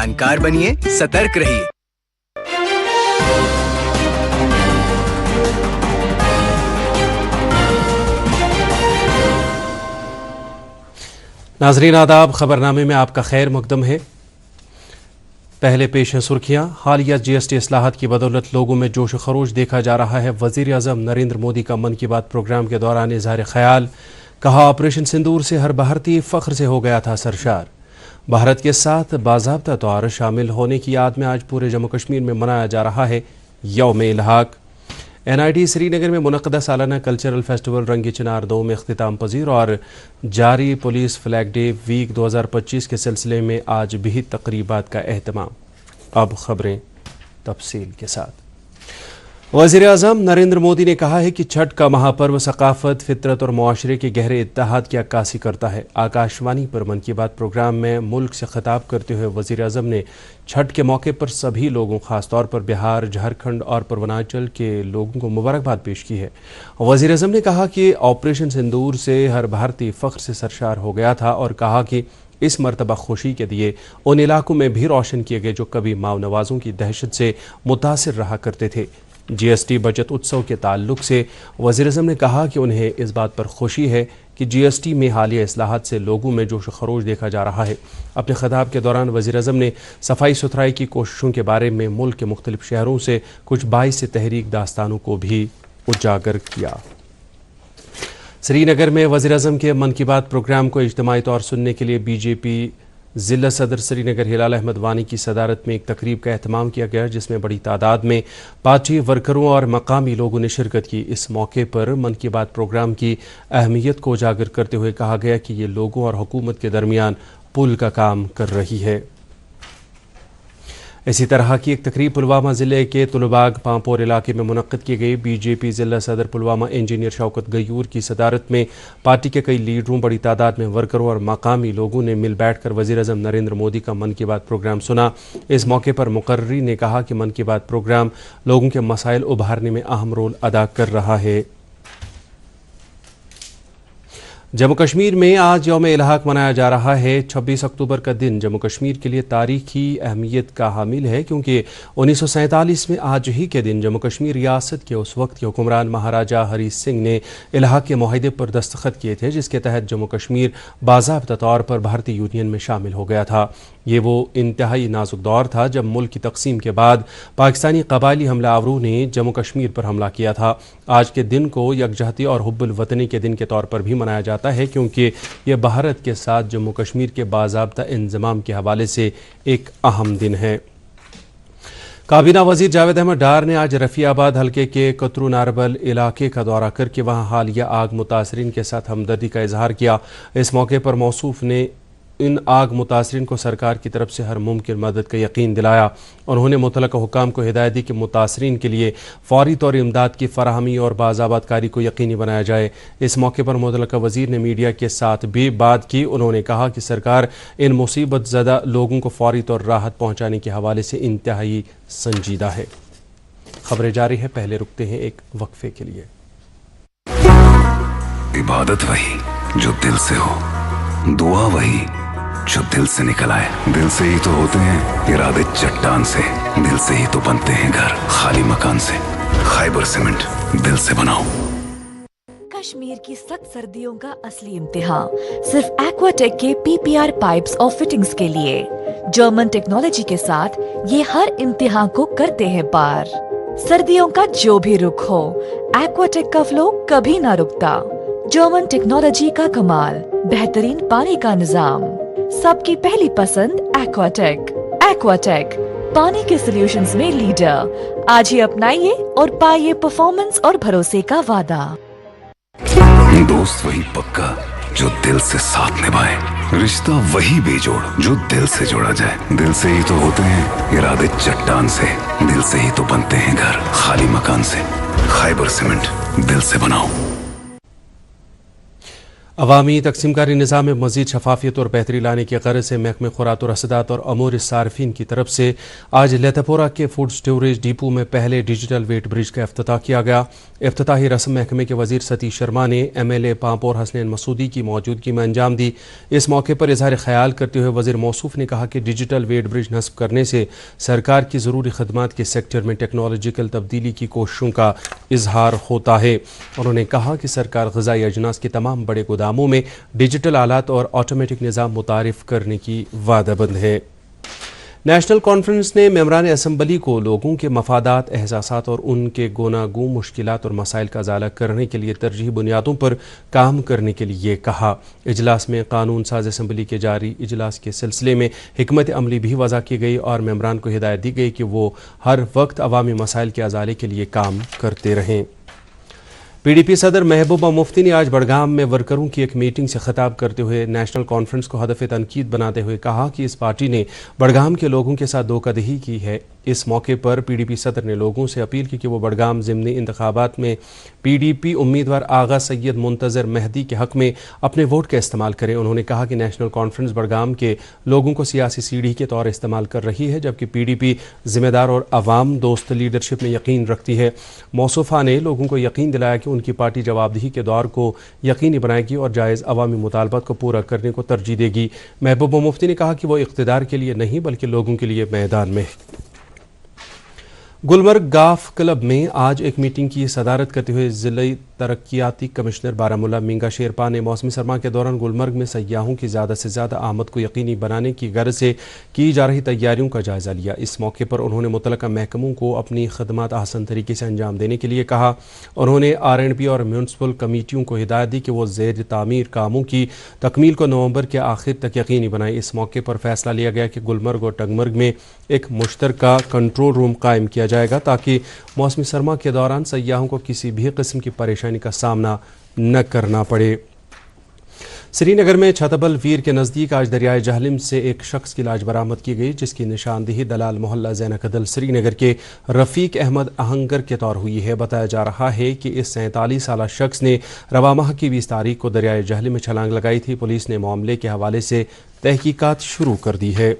जानकार बनिए, सतर्क रहिए। नाजरीन आदाब, खबरनामे में आपका खैर मुकदम है। पहले पेश हैं सुर्खियां। हालिया जीएसटी इस्लाहात की बदौलत लोगों में जोश खरोश देखा जा रहा है। वजीर आज़म नरेंद्र मोदी का मन की बात प्रोग्राम के दौरान इजहार ख्याल, कहा ऑपरेशन सिंदूर से हर भारतीय फख्र से हो गया था सरशार। भारत के साथ बाज़ाब्ता तौर शामिल होने की याद में आज पूरे जम्मू कश्मीर में मनाया जा रहा है यौम इल्हाक। NIT श्रीनगर में मुनक़दा सालाना कल्चरल फेस्टिवल रंगी चिनार 2 में इख्तिताम पजीर और जारी पुलिस फ्लैग डे वीक 2025 के सिलसिले में आज भी तकरीबात का एहतमाम। अब खबरें तफसील के साथ। वज़ीर आज़म नरेंद्र मोदी ने कहा है कि छठ का महापर्व सकाफत, फितरत और मुआशरे के गहरे इत्तेहाद की अक्कासी करता है। आकाशवाणी पर मन की बात प्रोग्राम में मुल्क से खिताब करते हुए वज़ीर आज़म ने छठ के मौके पर सभी लोगों, ख़ासतौर पर बिहार, झारखंड और पूर्वांचल के लोगों को मुबारकबाद पेश की है। वज़ीर आज़म ने कहा कि ऑपरेशन सिंदूर से हर भारतीय फ़ख्र से सरशार हो गया था और कहा कि इस मरतबा खुशी के दिए उन इलाकों में भी रोशन किए गए जो कभी माव नवाजों की दहशत से मुतासिर रहा करते थे। GST बचत उत्सव के ताल्लुक से वज़ीर आज़म ने कहा कि उन्हें इस बात पर खुशी है कि GST में हालिया इस्लाहात से लोगों में जोश खरोश देखा जा रहा है। अपने खिताब के दौरान वज़ीर आज़म ने सफाई सुथराई की कोशिशों के बारे में मुल्क के मुख्तलिफ शहरों से कुछ बाइस तहरीक दास्तानों को भी उजागर किया। श्रीनगर में वज़ीर आज़म के मन की बात प्रोग्राम को इज्तिमाई तौर सुनने के लिए BJP ज़िला सदर श्रीनगर हिलाल अहमद वानी की सदारत में एक तकरीब का एहतमाम किया गया, जिसमें बड़ी तादाद में पार्टी वर्करों और मकामी लोगों ने शिरकत की। इस मौके पर मन की बात प्रोग्राम की अहमियत को उजागर करते हुए कहा गया कि ये लोगों और हुकूमत के दरमियान पुल का काम कर रही है। इसी तरह की एक तकरीब पुलवामा ज़िले के तुलबाग पांपोर इलाके में मुनक्किद की गई। BJP ज़िला सदर पुलवामा इंजीनियर शौकत गयूर की सदारत में पार्टी के कई लीडरों, बड़ी तादाद में वर्करों और मकामी लोगों ने मिल बैठकर वज़ीर आज़म नरेंद्र मोदी का मन की बात प्रोग्राम सुना। इस मौके पर मुकर्री ने कहा कि मन की बात प्रोग्राम लोगों के मसाइल उभारने में अहम रोल अदा कर रहा है। जम्मू कश्मीर में आज यौम इल्हाक मनाया जा रहा है। 26 अक्टूबर का दिन जम्मू कश्मीर के लिए तारीखी अहमियत का हामिल है, क्योंकि 1947 में आज ही के दिन जम्मू कश्मीर रियासत के उस वक्त के हुक्मरान महाराजा हरी सिंह ने इल्हाक के मुआहदे पर दस्तखत किए थे, जिसके तहत जम्मू कश्मीर बाज़ाब्ता तौर पर भारतीय यूनियन में शामिल हो गया था। ये वो इंतहाई नाजुक दौर था जब मुल्क की तकसीम के बाद पाकिस्तानी कबायली हमलावरों ने जम्मू कश्मीर पर हमला किया था। आज के दिन को यकजहती और हुब्बुल वतनी के दिन के तौर पर भी मनाया जाता है, क्योंकि यह भारत के साथ जम्मू कश्मीर के बाज़ाब्ता इंज़माम के हवाले से एक अहम दिन है। काबीना वज़ीर जावेद अहमद डार ने आज रफ़ियाबाद हल्के के कतरू नारबल इलाके का दौरा करके वहाँ हालिया आग मुतासरीन के साथ हमदर्दी का इजहार किया। इस मौके पर मौसूफ ने इन आग मुतासरीन को सरकार की तरफ से हर मुमकिन मदद का यकीन दिलाया। उन्होंने मुतलका हुकाम को हिदायत दी कि मुतासरीन के लिए फौरी तौर इमदाद की फराहमी और बाज़ाबातकारी को यकीनी बनाया जाए। इस मौके पर मुतलका वज़ीर ने मीडिया के साथ भी बात की। उन्होंने कहा कि सरकार इन मुसीबत ज़दा लोगों को फौरी तौर राहत पहुँचाने के हवाले से इंतहाई संजीदा है। खबरें जारी है, पहले रुकते हैं एक वक्फे के लिए। इबादत वही जो दिल से हो, दुआ वही जो दिल से निकल आए। दिल से ही तो होते हैं इरादे चट्टान से, दिल से ही तो बनते हैं घर खाली मकान से। खैबर सीमेंट, दिल से बनाओ। कश्मीर की सख्त सर्दियों का असली इम्तिहान सिर्फ एक्वाटेक के PPR पाइप्स और फिटिंग्स के लिए। जर्मन टेक्नोलॉजी के साथ ये हर इम्तिहान को करते हैं पार। सर्दियों का जो भी रुख हो, एक्वाटेक का फ्लो कभी ना रुकता। जर्मन टेक्नोलॉजी का कमाल, बेहतरीन पानी का निजाम, सबकी पहली पसंद एक्वाटेक। एक्वाटेक पानी के सॉल्यूशंस में लीडर। आज ही अपनाइए और पाइए परफॉर्मेंस और भरोसे का वादा। दोस्त वही पक्का जो दिल से साथ निभाए, रिश्ता वही बेजोड़ जो दिल से जोड़ा जाए। दिल से ही तो होते हैं इरादे चट्टान से, दिल से ही तो बनते हैं घर खाली मकान से। खैबर सीमेंट, दिल से बनाओ। अवामी तकसीमकारी निज़ाम में मज़ीद शफाफियत और बेहतरी लाने की ग़रज़ से महकमे खुरात और रसदात और अमूर सारफीन की तरफ से आज लतापोरा के फूड स्टोरेज डिपो में पहले डिजिटल वेट ब्रिज का इफ्तिताह किया गया। इफ्तिताही रस्म महकमे के वज़ीर सतीश शर्मा ने MLA पांपोर हसनैन मसूदी की मौजूदगी में अंजाम दी। इस मौके पर इज़हार ख्याल करते हुए वज़ीर मौसूफ ने कहा कि डिजिटल वेट ब्रिज नस्ब करने से सरकार की ज़रूरी खदमात के सेक्टर में टेक्नोलॉजिकल तब्दीली की कोशिशों का इजहार होता है। उन्होंने कहा कि सरकार ग़िज़ाई अजनास के तमाम बड़े गोदामों में डिजिटल आलात और ऑटोमेटिक निज़ाम मुतारिफ करने की वादाबंद है। नेशनल कॉन्फ्रेंस ने मेंबरान असम्बली को लोगों के मफादात, एहसासात और उनके गुनागू मुश्किलात और मसाइल का अजाला करने के लिए तरजीही बुनियादों पर काम करने के लिए कहा। इजलास में कानून साज असम्बली के जारी इजलास के सिलसिले में हिकमत अमली भी वज़ा की गई और मेंबरान को हिदायत दी गई कि वो हर वक्त अवामी मसाइल के अजाले के लिए काम करते रहें। PDP सदर महबूबा मुफ्ती ने आज बड़गाम में वर्करों की एक मीटिंग से खिताब करते हुए नेशनल कॉन्फ्रेंस को हदफ तनकीद बनाते हुए कहा कि इस पार्टी ने बड़गाम के लोगों के साथ धोखाधड़ी की है। इस मौके पर PDP सदर ने लोगों से अपील की कि वो बड़गाम ज़िमनी इंतखाबात में PDP उम्मीदवार आगा सैयद मुंतज़र मेहदी के हक़ में अपने वोट का इस्तेमाल करें। उन्होंने कहा कि नेशनल कॉन्फ्रेंस बड़गाम के लोगों को सियासी सीढ़ी के तौर इस्तेमाल कर रही है, जबकि PDP ज़िम्मेदार और अवाम दोस्त लीडरशिप में यकीन रखती है। मौसूफा ने लोगों को यकीन दिलाया कि उनकी पार्टी जवाबदेही के दौर को यकीनी बनाएगी और जायज़ अवामी मुतालबात को पूरा करने को तरजीह देगी। महबूबा मुफ्ती ने कहा कि वो इक़्तिदार के लिए नहीं बल्कि लोगों के लिए मैदान में। गुलमर्ग गाफ क्लब में आज एक मीटिंग की सदारत करते हुए ज़िला तरक्याती कमिश्नर बारामूला मिंगा शेरपा ने मौसमी सरमा के दौरान गुलमर्ग में सयाहों की ज़्यादा से ज़्यादा आमद को यकीनी बनाने की गर्ज से की जा रही तैयारियों का जायज़ा लिया। इस मौके पर उन्होंने मुतलका महकमों को अपनी खदमात आसान तरीके से अंजाम देने के लिए कहा। उन्होंने R&B और म्यूनसिपल कमेटियों को हिदायत दी कि वो ज़ेर तामीर कामों की तकमील को नवंबर के आखिर तक यकीनी बनाए। इस मौके पर फैसला लिया गया कि गुलमर्ग और टंगमर्ग में एक मुश्तरका कंट्रोल रूम कायम किया जाएगा ताकि मौसमी सरमा के दौरान सयाहों को किसी भी किस्म की परेशानी का सामना न करना पड़े। श्रीनगर में छतबल वीर के नज़दीक आज दरियाए जहलिम से एक शख्स की लाश बरामद की गई, जिसकी निशानदेही दलाल मोहल्ला ज़ैनकदल श्रीनगर के रफ़ीक अहमद आहंगर के तौर हुई है। बताया जा रहा है कि इस 47 साला शख्स ने रवा माह की 20 तारीख को दरियाए जहलिम में छलांग लगाई थी। पुलिस ने मामले के हवाले से तहकीकात शुरू कर दी है।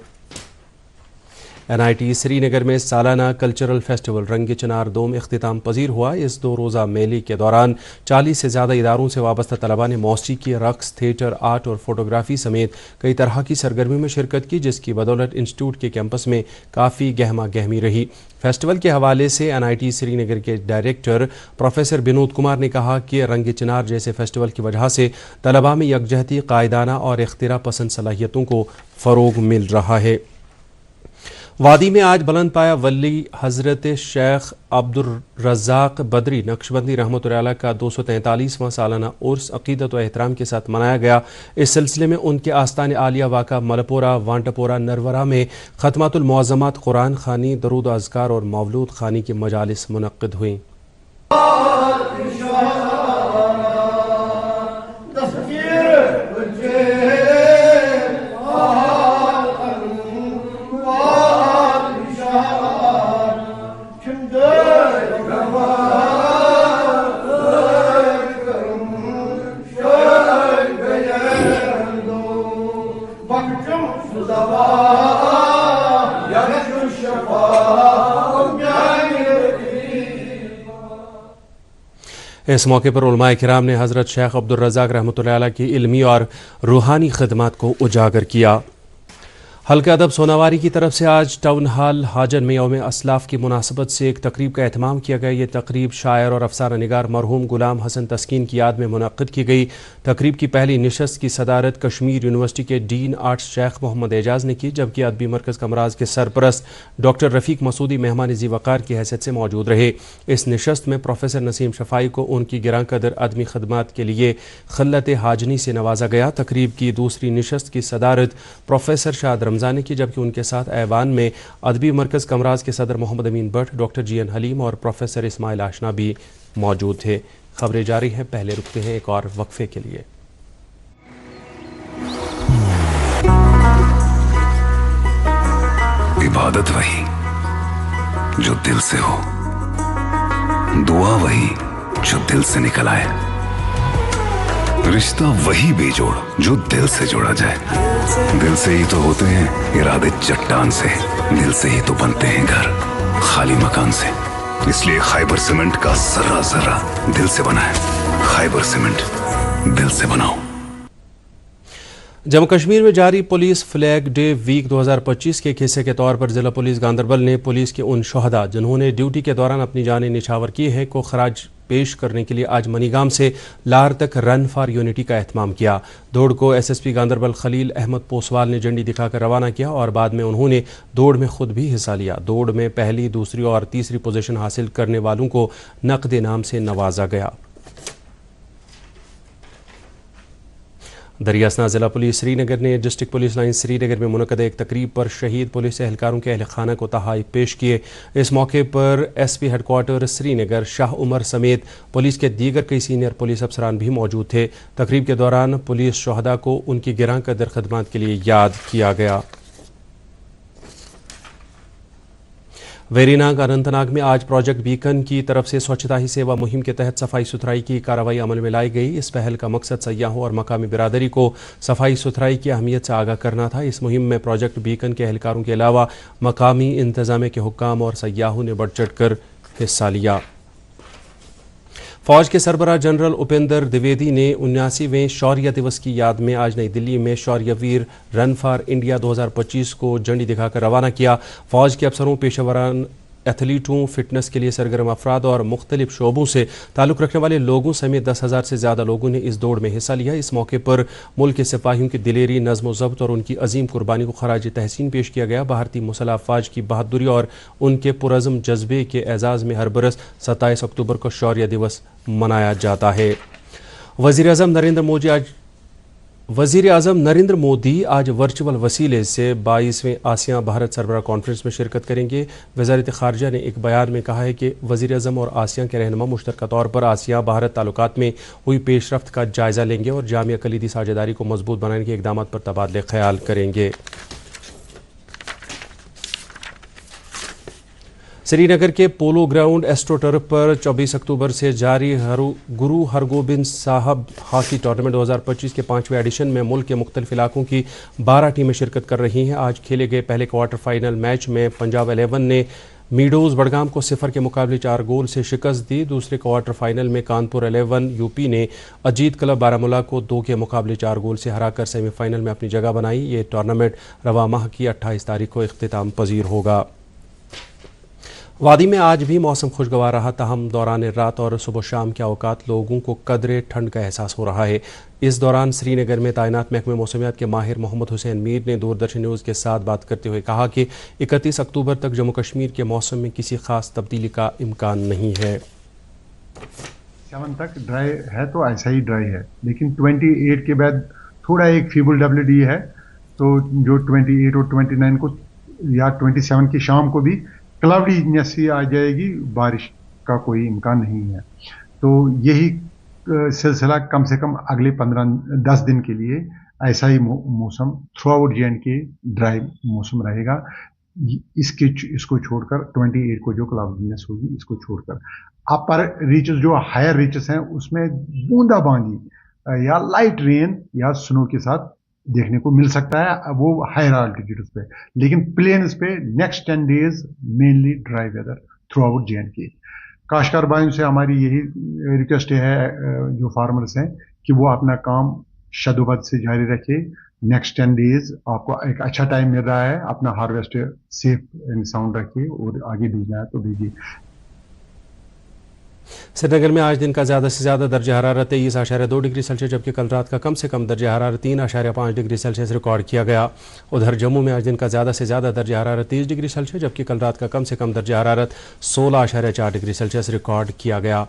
NIT श्रीनगर में सालाना कल्चरल फेस्टिवल रंग चिनार 2 में इख्तिताम पजीर हुआ। इस 2 रोज़ा मेले के दौरान 40 से ज़्यादा इदारों से वाबस्ता तलबा ने मौसीकी, रक्स, थिएटर, आर्ट और फोटोग्राफी समेत कई तरह की सरगर्मी में शिरकत की, जिसकी बदौलत इंस्टीट्यूट के कैंपस में काफ़ी गहमा गहमी रही। फेस्टिवल के हवाले से NIT श्रीनगर के डायरेक्टर प्रोफेसर विनोद कुमार ने कहा कि रंग चिनार जैसे फेस्टिवल की वजह से तलबा में यकजहती, कायदाना और इख्तिरा पसंद सलाहियतों को फ़रोग मिल रहा है। वादी में आज बुलंद पाया वली हज़रत शेख अब्दुर रज़ाक बदरी नक्शबंदी रहमतुल्लाह अलैह का 243वां सालाना उर्स अक़ीदत व एहतराम के साथ मनाया गया। इस सिलसिले में उनके आस्तान आलिया वाक़ा मलपोरा, वांटपोरा, नरवरा में ख़त्मातुल मुअज़्ज़मात, कुरान ख़ानी, दरूद अज़कार और मौलूद ख़ानी की मजालिस मुनक़्क़िद हुई। इस मौके पर उलमाए किराम ने हज़रत शेख अब्दुर रज़ाक रहमतुल्लाह अलैह की इल्मी और रूहानी खिदमत को उजागर किया। हल्का अदब सोनावारी की तरफ से आज टाउन हाल हाजन में यौम असलाफ की मुनासबत से एक तकरीब का एहतमाम किया गया। ये तकरीब शायर और अफसाना निगार मरहूम गुलाम हसन तस्कीन की याद में मुनक़्क़िद की गई। तकरीब की पहली नशस्त की सदारत कश्मीर यूनिवर्सिटी के डीन आर्ट्स शेख मोहम्मद एजाज ने की, जबकि अदबी मरकज़ कमराज के सरपरस्त डॉक्टर रफ़ीक मसूदी मेहमान ज़ी वक़ार की हैसियत से मौजूद रहे। इस नशस्त में प्रोफेसर नसीम शफ़ाई को उनकी गिरां कदर अदमी खदमात के लिए खिल्लत हाजनी से नवाजा गया। तकरीब की दूसरी नशस्त की सदारत प्रोफेसर शाद रमज़ान की, जबकि उनके साथ ऐवान में अदबी मरकज़ कमराज के सदर मोहम्मद अमीन भट्ट, डॉक्टर GN हलीम और प्रोफेसर इस्माइल आशना भी मौजूद थे। खबरें जारी हैं, पहले रुकते हैं एक और वक्फे के लिए। इबादत वही जो दिल से हो, दुआ वही जो दिल से निकल आए, रिश्ता वही बेजोड़ जो दिल से जोड़ा जाए। दिल से ही तो होते हैं इरादे चट्टान से, दिल से ही तो बनते हैं घर खाली मकान से। इसलिए खैबर सीमेंट का जर्रा जर्रा दिल से बना है। खैबर सीमेंट, दिल से बनाओ। जम्मू कश्मीर में जारी पुलिस फ्लैग डे वीक 2025 के हिस्से के तौर पर जिला पुलिस गांदरबल ने पुलिस के उन शहदा जिन्होंने ड्यूटी के दौरान अपनी जानें निछावर की है को खराज पेश करने के लिए आज मनीगाम से लार तक रन फॉर यूनिटी का एहतमाम किया। दौड़ को एसएसपी गांदरबल खलील अहमद पोसवाल ने झंडी दिखाकर रवाना किया और बाद में उन्होंने दौड़ में खुद भी हिस्सा लिया। दौड़ में पहली, दूसरी और तीसरी पोजीशन हासिल करने वालों को नकद इनाम से नवाजा गया। दरियासना जिला पुलिस श्रीनगर ने डिस्ट्रिक्ट पुलिस लाइन श्रीनगर में मुनक़द एक तकरीब पर शहीद पुलिस एहलकारों के अहल खाना को तहाइफ पेश किए। इस मौके पर एसपी हेडक्वार्टर श्रीनगर शाह उमर समेत पुलिस के दीगर कई सीनियर पुलिस अफसरान भी मौजूद थे। तकरीब के दौरान पुलिस शहदा को उनकी गिरां कदर खदमात के लिए याद किया गया। वेरीनाग अनंतनाग में आज प्रोजेक्ट बीकन की तरफ से स्वच्छता ही सेवा मुहिम के तहत सफाई सुथराई की कार्रवाई अमल में लाई गई। इस पहल का मकसद सयाहों और मकामी बिरादरी को सफाई सुथराई की अहमियत से आगाह करना था। इस मुहिम में प्रोजेक्ट बीकन के एहलकारों के अलावा मकामी इंतजामिया के हुक्काम और सयाहों ने बढ़ चढ़ कर हिस्सा लिया। फौज के सरबराह जनरल उपेंद्र द्विवेदी ने 79वें शौर्य दिवस की याद में आज नई दिल्ली में शौर्यवीर रन फॉर इंडिया 2025 को झंडी दिखाकर रवाना किया। फौज के अफसरों, पेशेवरान एथलीटों, फिटनेस के लिए सरगर्म अफराद और मुख्तलिफ शोबों से ताल्लुक़ रखने वाले लोगों समेत 10,000 से ज़्यादा लोगों ने इस दौड़ में हिस्सा लिया। इस मौके पर मुल्क के सिपाहियों की दिलेरी, नज़्म व ज़ब्त और उनकी अजीम कुर्बानी को खराज तहसीन पेश किया गया। भारतीय मुसल्लह अफ़वाज की बहादुरी और उनके पुरज़्म जज्बे के एजाज़ में हर बरस 27 अक्टूबर को शौर्य दिवस मनाया जाता है। वज़ीर आज़म नरेंद्र मोदी आज वर्चुअल वसीले से 22वें आसियान भारत सरबराह कॉन्फ्रेंस में शिरकत करेंगे। वज़ारत ख़ारजा ने एक बयान में कहा है कि वज़ीर आज़म और आसियान के रहनुमा मुश्तरका तौर पर आसियान भारत ताल्लुकात में हुई पेशरफ्त का जायज़ा लेंगे और जामिया कलीदी साझेदारी को मजबूत बनाने के इक़दाम पर तबादले ख्याल करेंगे। श्रीनगर के पोलो ग्राउंड एस्ट्रोटर्फ पर 24 अक्टूबर से जारी गुरु हरगोबिंद साहब हॉकी टूर्नामेंट 2025 के 5वें एडिशन में मुल्क के मुख्तलिफ इलाकों की 12 टीमें शिरकत कर रही हैं। आज खेले गए पहले क्वार्टर फाइनल मैच में पंजाब 11 ने मीडोज़ बड़गाम को 0 के मुकाबले 4 गोल से शिकस्त दी। दूसरे क्वार्टर फाइनल में कानपुर 11 यूपी ने अजीत क्लब बारामूला को 2 के मुकाबले 4 गोल से हराकर सेमीफाइनल में अपनी जगह बनाई। ये टूर्नामेंट रवा माह की 28 तारीख को इख्तिताम पजीर होगा। वादी में आज भी मौसम खुशगवार रहा, ताहम दौरान रात और सुबह शाम के औकात लोगों को कदरे ठंड का एहसास हो रहा है। इस दौरान श्रीनगर में तैनात महकमे मौसमियात के माहिर मोहम्मद हुसैन मीर ने दूरदर्शन न्यूज़ के साथ बात करते हुए कहा कि 31 अक्टूबर तक जम्मू कश्मीर के मौसम में किसी खास तब्दीली का इम्कान नहीं है। 7 तक ड्राई है तो ऐसा ही ड्राई है, लेकिन 28 के बाद थोड़ा एक फीबल WD है, तो जो 28 और 29 को या 27 की शाम को भी क्लाउडीनेस ही आ जाएगी, बारिश का कोई इम्कान नहीं है। तो यही सिलसिला कम से कम अगले 10 दिन के लिए ऐसा ही मौसम थ्रू आउट JNK ड्राई मौसम रहेगा। इसको छोड़कर 28 को जो क्लाउडीनेस होगी, इसको छोड़कर अपर रीचेस जो हायर रीचेस हैं उसमें बूंदाबांदी या लाइट रेन या स्नो के साथ देखने को मिल सकता है, वो हायर आल्टीट्यूड्स पे। लेकिन प्लेन्स पे next 10 days mainly dry whether through out JNK। काश्तकार भाइयों से हमारी यही रिक्वेस्ट है, जो फार्मर्स हैं, कि वो अपना काम शदोबद से जारी रखे। नेक्स्ट 10 डेज आपको एक अच्छा टाइम मिल रहा है, अपना हार्वेस्ट सेफ एंड साउंड रखिए और आगे भेजना है तो भेजिए। श्रीनगर में आज दिन का ज़्यादा से ज़्यादा दर्जा हरारत 23.2 डिग्री सेल्सियस जबकि कल रात का कम से कम दर्जा हरारत 3.5 डिग्री सेल्सियस रिकॉर्ड किया गया। उधर जम्मू में आज दिन का ज़्यादा से ज़्यादा दर्जा हरारत 30 डिग्री सेल्सियस जबकि कल रात का कम से कम दर्जा हरारत 16.4 डिग्री सेल्सियस रिकॉर्ड किया गया।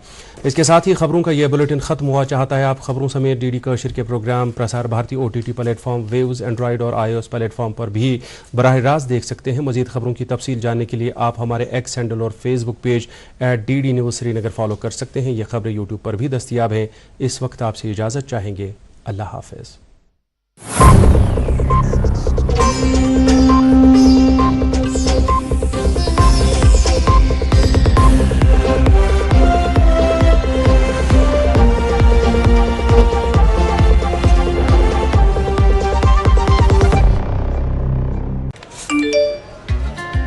इसके साथ ही खबरों का यह बुलेटिन ख़त्म हुआ। चाहता है आप खबरों समेत DD कश्मीर के program Prasar Bharati OTT platform, waves, android और iOS प्लेटफॉर्म पर भी बराह रास्त देख सकते हैं। मज़ीद खबरों की तफसील जानने के लिए आप हमारे X हैंडल और Facebook page @DD news Srinagar follow कर सकते हैं। ये खबरें YouTube पर भी दस्तयाब हैं। इस वक्त आपसे इजाज़त चाहेंगे। अल्लाह हाफ़िज़।